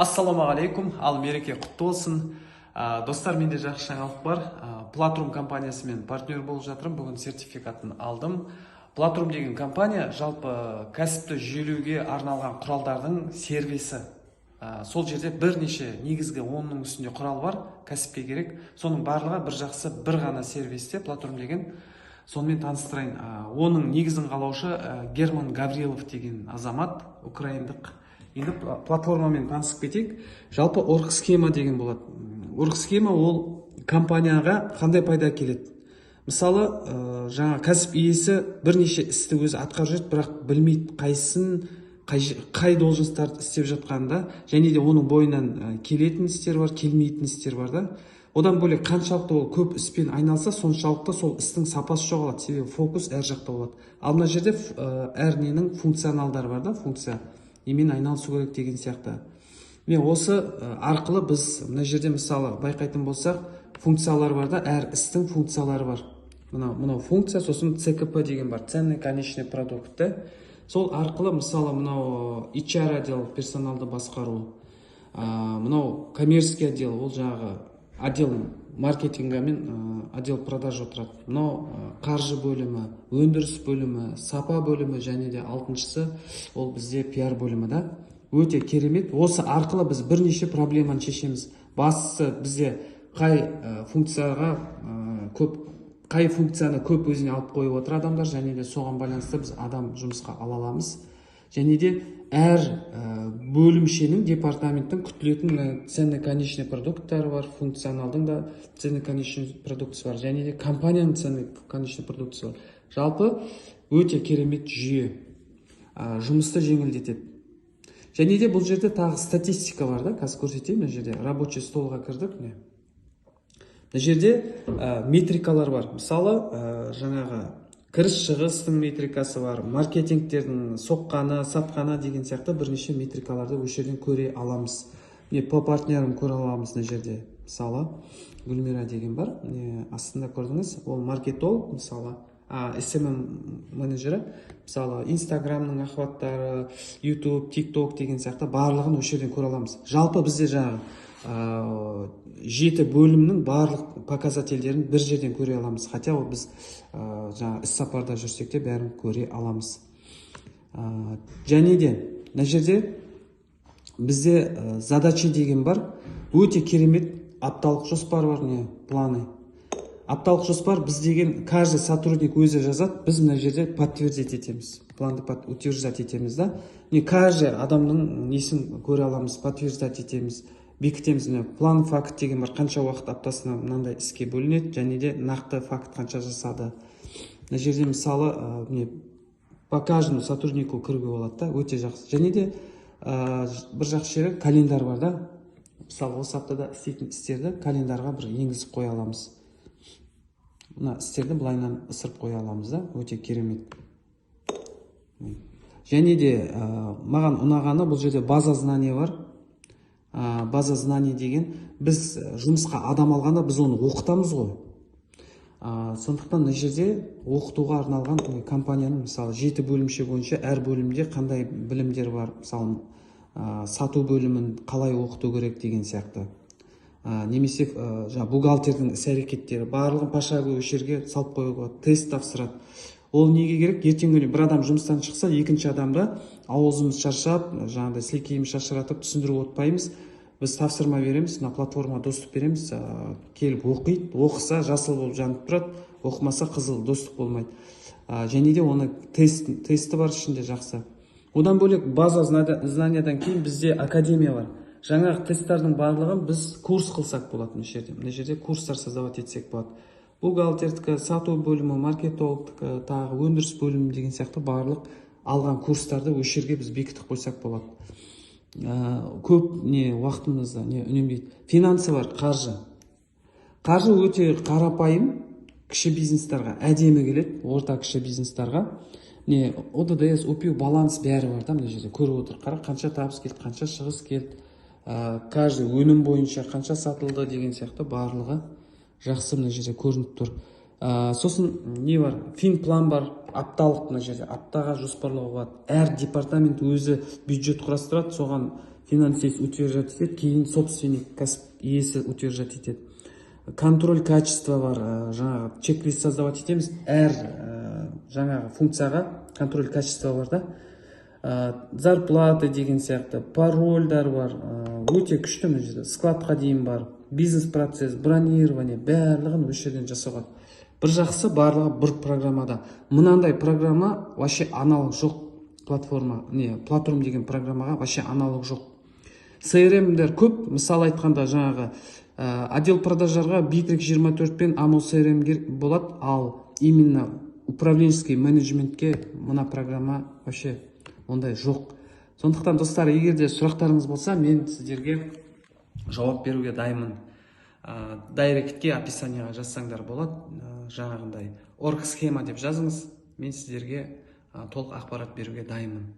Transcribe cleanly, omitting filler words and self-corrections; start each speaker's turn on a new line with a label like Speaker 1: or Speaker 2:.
Speaker 1: Ассалаумағалейкум, ал мереке құтты болсын. Достар, менде жақсы жаңалық бар. Platrум компаниясымен партнер болып жатырмын. Бүгін сертификатын алдым. Platrум деген компания жалпы кәсіпті жүйелеуге арналған құралдардың сервисі. Сол жерде бірнеше негізгі 10-ның үстінде құрал бар, кәсіпке керек. Соның барлығы бір жақсы бір ғана сервисте Platrум деген. Сонымен таныстырайын. Оның негізін қалаушы Герман Гаврилов деген азамат, украиндық. Енді платформамен танысып кетейік. Жалпы орг схема деген болады. Орг схема ол компанияға қандай пайда келеді? Мысалы, жаңа кәсіп иесі бірнеше істі өзі атқарып жүреді, бірақ білмейді қайсысын, қай должностарды істеп жатқанда, және де оның бойынан келетін істер бар, келмейтін істер бар да. Одан бөлек қаншалықты ол көп іспен айналса, соншалықты сол істің сапасы жоғалады, себебі фокус әр жақта болады. Ал мына жерде әр ненің функционалдары бар да, функция. Немен айналысу керек деген сияқты. Мен осы арқылы біз мына жерде мысалы байқайтын болсақ, функциялар бар да, әр істің функциялары бар. Мынау функция, сосын ЦКП деген бар, ценный конечный продукт. Сол арқылы мысалы мынау HR отдел, персоналды басқару, мынау коммерческий отдел, ол жаңағы отдел маркетинга мен отдел продажа отырады. Мынау қаржы бөлімі, өндіріс бөлімі, сапа бөлімі, және де алтыншысы ол бізде пиар бөлімі да. Өте керемет. Осы арқылы біз бірнеше проблеманы шешеміз. Бастысы бізде қай функцияны көп өзіне алып қойып отыр адамдар, және де соған байланысты біз адам жұмысқа ала аламыз. Және де әр бөлімшенің, департаменттің күтілетін ценный конечный продукттары бар, функционалдың да ценный конечный продуктысы бар, және де компанияның ценный конечный продуктысы бар. Жалпы өте керемет жүйе, жұмысты жеңілдетеді. Және де бұл жерде тағы статистика бар да, қазір көрсетейін. Мына жерде рабочий столға кірдік. Мына жерде метрикалар бар. Мысалы, жаңағы кіріс шығыстың метрикасы бар, маркетингтердің соққаны, сатқаны деген сияқты бірнеше метрикаларды осы жерден көре аламыз. По партнерім көре аламыз мына жерде. Мысалы, Гүлмира деген бар. Астында көрдіңіз, ол маркетолог, мысалы, SMM менеджері, мысалы, Инстаграмның охваттары, YouTube, TikTok деген сияқты барлығын осы жерден көре аламыз. Жалпы бізде жаңағы 7 бөлімнің барлық показательдерін бір жерден көре аламыз. Хотя біз жаңа іс сапарда жүрсек те бәрін көре аламыз. Және де мына жерде бізде задача деген бар. Өте керемет апталық жоспар бар, планы. Апталық жоспар біз деген каждый сотрудник өзі жазады, біз мына жерде подтвердить етеміз. Планды утверждать етеміз да. Каждый адамның несін көре аламыз, подтверждать етеміз. Бекітеміз. План факт деген бар, қанша уақыт аптасына мынандай іске бөлінеді, және де нақты факт қанша жасады. Мына жерде мысалы по каждому сотруднику кіруге болады да, өте жақсы. Және де бір жақсы жері календар бар да. Мысалы, осы аптада істейтін істерді календарға бір енгізіп қоя аламыз. Мына істерді былайынан ысырып қоя аламыз да, өте керемет. Және де маған ұнағаны бұл жерде база знания бар. База знаний деген, біз жұмысқа адам алғанда біз оны оқытамыз ғой. Сондықтан мына жерде оқытуға арналған компанияның мысалы 7 бөлімше бойынша әр бөлімде қандай білімдер бар, мысалы сату бөлімін қалай оқыту керек деген сияқты. Немесе бухгалтердің іс-әрекеттері барлығын пошаговый жерге салып қоюға, тест тапсырады. Ол неге керек? Ертең күні бір адам жұмыстан шықса, екінші адамда ауызымыз шаршап, жаңағыдай сілекейіміз шашыратып түсіндіріп отпаймыз. Біз тапсырма береміз, на платформа доступ береміз, келіп оқиды, оқыса жасыл болып жанып тұрады, оқымаса қызыл доступ болмайды. Және де оны тесті бар ішінде жақсы. Одан бөлек база знаниядан кейін бізде академия бар. Жаңағы тесттардың барлығын біз курс қылсақ болады мына жерде. Мына жерде курстар создавать етсек болады. Бухгалтердікі, сату бөлімі, маркетологтікі, тағы өндіріс бөлімі деген сияқты барлық алған курстарды осы жерге біз бекітіп қойсақ болады. Көп уақытымызды үнемдейді. Финансы бар, қаржы. Қаржы өте қарапайым, кіші бизнестарға әдемі келеді, орта кіші бизнестарға. ОДДС, ОПУ, баланс бәрі бар да, мына жерде көріп отыр. Қара, қанша табыс келді, қанша шығыс келді, каждый өнім бойынша қанша сатылды деген сияқты барлығы жақсы мына жерде көрініп тұр. Сосын не бар? Финплан бар, апталық мына жерде аптаға жоспарлауға болады. Әр департамент өзі бюджет құрастырады, соған финансист утверждать етеді, кейін собственник кәсіп иесі утверждать етеді. Контроль качества бар, жаңағы чек-лист создавать етеміз, әр жаңағы функцияға контроль качества бар да. Зарплаты деген сияқты, парольдар бар, өте күшті мына жерде, складқа дейін бар, бизнес-процесс, бронирование, барлығын осы жерден жасауға. Бір жақсы барлығы бір программада. Мынандай программа вообще аналог жоқ. Платформа, платформ деген программаға вообще аналог жоқ. CRM-дер көп, мысал айтқанда жаңағы отдел продаждарға Bittrex 24 пен AMO CRM болады, ал именно управленческий менеджментке мына программа вообще ондай жоқ. Сондықтан достар, егер де сұрақтарыңыз болса, мен сіздерге жауап беруге дайынмын. Дайректке описанияға жазсаңдар болады, жаңағындай орг схема деп жазыңыз, мен сіздерге толық ақпарат беруге дайынмын.